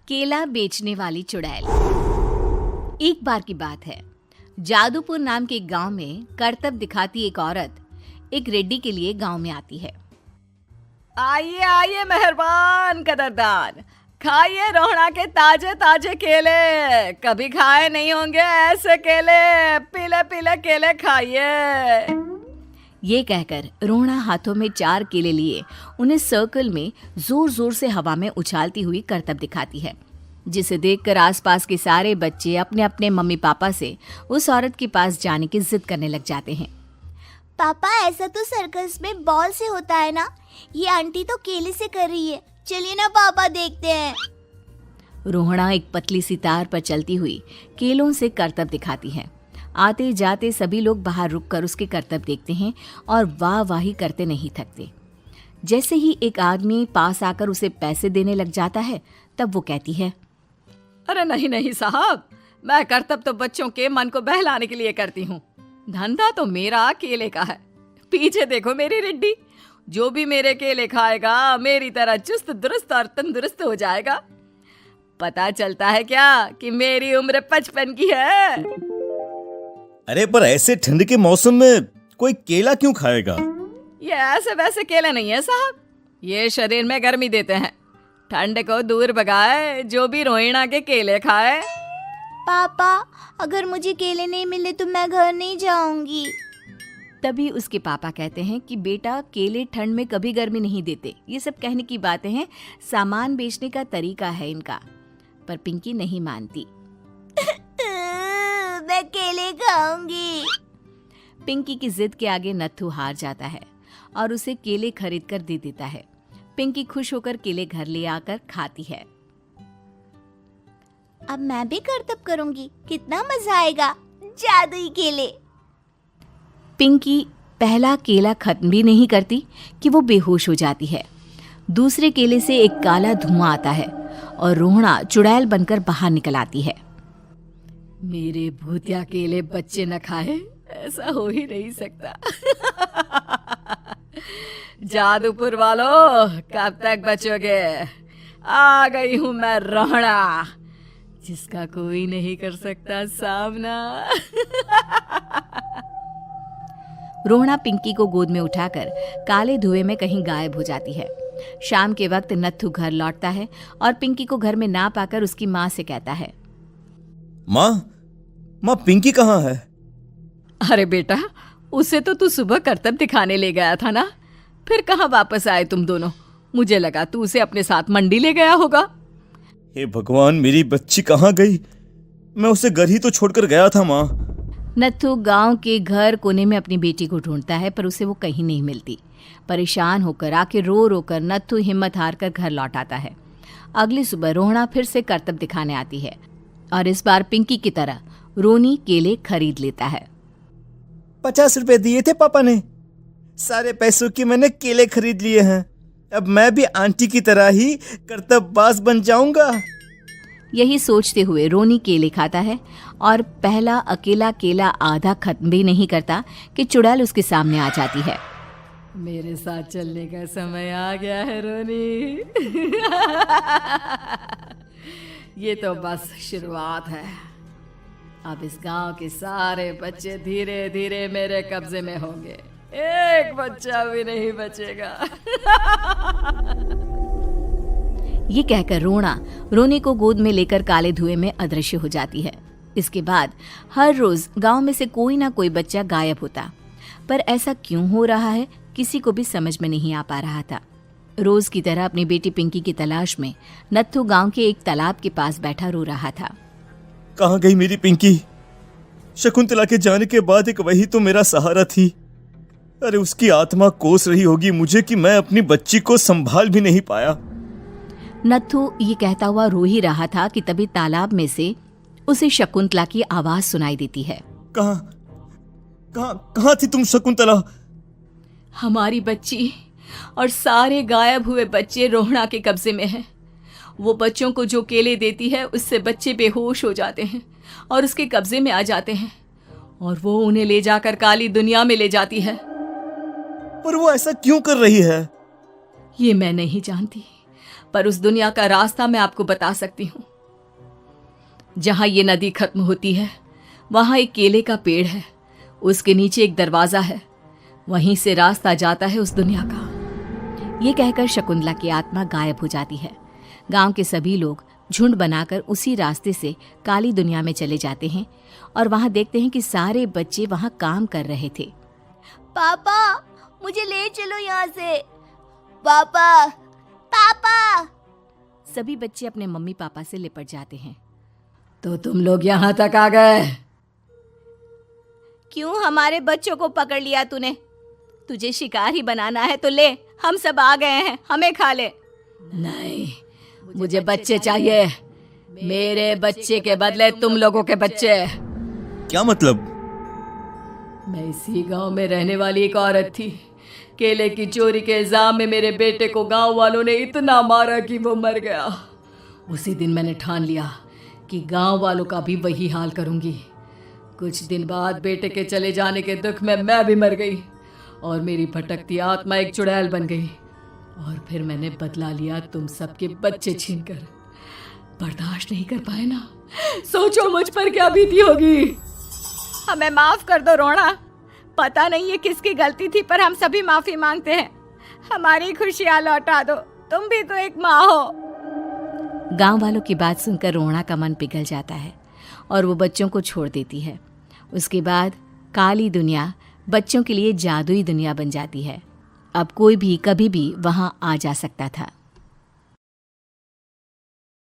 केला बेचने वाली चुड़ैल। एक बार की बात है, जादूपुर नाम के एक गांव में करतब दिखाती एक औरत एक रेड्डी के लिए गांव में आती है। आइए आइए मेहरबान कदरदान, खाइए रोहड़ा के ताजे ताजे केले। कभी खाए नहीं होंगे ऐसे केले, पीले पीले केले खाइए। ये कहकर रोहड़ा हाथों में 4 केले लिए उन्हें सर्कल में जोर जोर से हवा में उछालती हुई करतब दिखाती है, जिसे देखकर आसपास के सारे बच्चे अपने अपने मम्मी पापा से उस औरत के पास जाने की जिद करने लग जाते हैं। पापा, ऐसा तो सर्कस में बॉल से होता है ना, ये आंटी तो केले से कर रही है। चलिए ना पापा, देखते हैं। रोहड़ा एक पतली सी तार पर चलती हुई केलों से करतब दिखाती है। आते जाते सभी लोग बाहर रुककर उसके करतब देखते हैं और वाह वाही करते नहीं थकते। जैसे ही एक आदमी पास आकर उसे पैसे देने लग जाता है, तब वो कहती है, अरे नहीं नहीं साहब, मैं करतब तो बच्चों के मन को बहलाने के लिए करती हूँ। धंधा तो मेरा केले का है। पीछे देखो मेरी रिड्डी, जो भी मेरे केले खाएगा मेरी तरह चुस्त दुरुस्त और तंदुरुस्त हो जाएगा। पता चलता है क्या कि मेरी उम्र 55 की है। अरे पर ऐसे ठंड के मौसम में कोई केला क्यों खाएगा? ये ऐसे वैसे केले नहीं है साहब, ये शरीर में गर्मी देते हैं। ठंड को दूर भगाए जो भी रोहिणा के केले खाए। पापा, अगर मुझे केले नहीं मिले तो मैं घर नहीं जाऊंगी। तभी उसके पापा कहते हैं कि बेटा, केले ठंड में कभी गर्मी नहीं देते। ये सब कहने की बातें हैं, सामान बेचने का तरीका है इनका। पर पिंकी नहीं मानती। मैं केले खाऊंगी। पिंकी की जिद के आगे नत्थू हार जाता है और उसे केले खरीद कर दे देता है। पिंकी खुश होकर केले घर ले आकर खाती है। अब मैं भी करतब करूंगी, कितना मजा आएगा। जादुई केले। पिंकी पहला केला खत्म भी नहीं करती कि वो बेहोश हो जाती है। दूसरे केले से एक काला धुआं आता है और रोहड़ा चुड़ैल बनकर बाहर निकल आती है। मेरे भूतिया केले बच्चे न खाए, ऐसा हो ही नहीं सकता। जादूपुर वालों, कब तक बचोगे? आ गई हूं मैं रोहड़ा, जिसका कोई नहीं कर सकता सामना। रोहड़ा पिंकी को गोद में उठाकर काले धुएं में कहीं गायब हो जाती है। शाम के वक्त नत्थू घर लौटता है और पिंकी को घर में ना पाकर उसकी माँ से कहता है, माँ पिंकी कहाँ है? अरे बेटा, उसे तो तू सुबह करतब दिखाने ले गया था ना, फिर कहाँ वापस आए तुम दोनों? मुझे लगा तू उसे अपने साथ मंडी ले गया होगा। हे भगवान, मेरी बच्ची कहाँ गई? मैं उसे घर ही तो छोड़कर गया था माँ। नत्थू गांव के घर कोने में अपनी बेटी को ढूंढता है, पर उसे वो कहीं नहीं मिलती। परेशान होकर आखिर रो रो कर नत्थू हिम्मत हार कर घर लौट आता है। अगली सुबह रोहड़ा फिर से करतब दिखाने आती है और इस बार पिंकी की तरह रोनी केले खरीद लेता है। 50 रुपए दिए थे पापा ने, सारे पैसों की मैंने केले खरीद लिए हैं। अब मैं भी आंटी की तरह ही करतबबाज बन जाऊंगा। यही सोचते हुए रोनी केले खाता है और पहला अकेला केला आधा खत्म भी नहीं करता कि चुड़ैल उसके सामने आ जाती है। मेरे साथ चलने का समय आ गया है रोनी। ये तो बस शुरुआत है। अब इस गांव के सारे बच्चे धीरे धीरे मेरे कब्जे में होंगे, एक बच्चा भी नहीं बचेगा। ये कहकर रोना रोनी को गोद में लेकर काले धुएं में अदृश्य हो जाती है। इसके बाद हर रोज गांव में से कोई ना कोई बच्चा गायब होता, पर ऐसा क्यों हो रहा है किसी को भी समझ में नहीं आ पा रहा था। रोज की तरह अपनी बेटी पिंकी की तलाश में नत्थू गांव के एक तालाब के पास बैठा रो रहा था। कहाँ गई मेरी पिंकी? शकुंतला के जाने के बाद एक वही तो मेरा सहारा थी। अरे उसकी आत्मा कोस रही होगी मुझे कि मैं अपनी बच्ची को संभाल भी नहीं पाया। नत्थू ये कहता हुआ रो ही रहा था कि तभी तालाब में से उसे शकुंतला की आवाज सुनाई देती है। कहाँ थी तुम शकुंतला? हमारी बच्ची और सारे गायब हुए बच्चे रोहड़ा के कब्जे में हैं। वो बच्चों को जो केले देती है उससे बच्चे बेहोश हो जाते हैं और उसके कब्जे में आ जाते हैं और वो उन्हें ले जाकर काली दुनिया में ले जाती है। पर वो ऐसा क्यों कर रही है? ये मैं नहीं जानती, पर उस दुनिया का रास्ता मैं आपको बता सकती हूँ। जहां ये नदी खत्म होती है वहां एक केले का पेड़ है, उसके नीचे एक दरवाजा है, वहीं से रास्ता जाता है उस दुनिया का। ये कहकर शकुंतला की आत्मा गायब हो जाती है। गांव के सभी लोग झुंड बनाकर उसी रास्ते से काली दुनिया में चले जाते हैं और वहां देखते हैं कि सारे बच्चे वहां काम कर रहे थे। पापा मुझे ले चलो यहाँ से। पापा पापा। सभी बच्चे अपने मम्मी पापा से लिपट जाते हैं। तो तुम लोग यहाँ तक आ गए? क्यों हमारे बच्चों को पकड़ लिया तूने? तुझे शिकार ही बनाना है तो ले, हम सब आ गए हैं, हमें खा ले। नहीं, मुझे बच्चे चाहिए। मेरे बच्चे के बदले तुम लोगों के बच्चे। क्या मतलब? मैं इसी गांव में रहने वाली एक औरत थी। केले की चोरी के इल्जाम में मेरे बेटे को गांव वालों ने इतना मारा कि वो मर गया। उसी दिन मैंने ठान लिया कि गांव वालों का भी वही हाल करूंगी। कुछ दिन बाद बेटे के चले जाने के दुख में मैं भी मर गई और मेरी भटकती आत्मा एक चुड़ैल बन गई। और फिर मैंने बदला लिया तुम सबके बच्चे छीनकर। बर्दाश्त नहीं कर पाए ना? सोचो मुझ पर क्या बीती होगी। हमें माफ कर दो रोना। पता नहीं ये किसकी गलती थी, पर हम सभी माफी मांगते हैं। हमारी खुशियां लौटा दो, तुम भी तो एक माँ हो। गांव वालों की बात सुनकर रोना का मन पिघल जाता है और वो बच्चों को छोड़ देती है। उसके बाद काली दुनिया बच्चों के लिए जादुई दुनिया बन जाती है। अब कोई भी कभी भी वहां आ जा सकता था।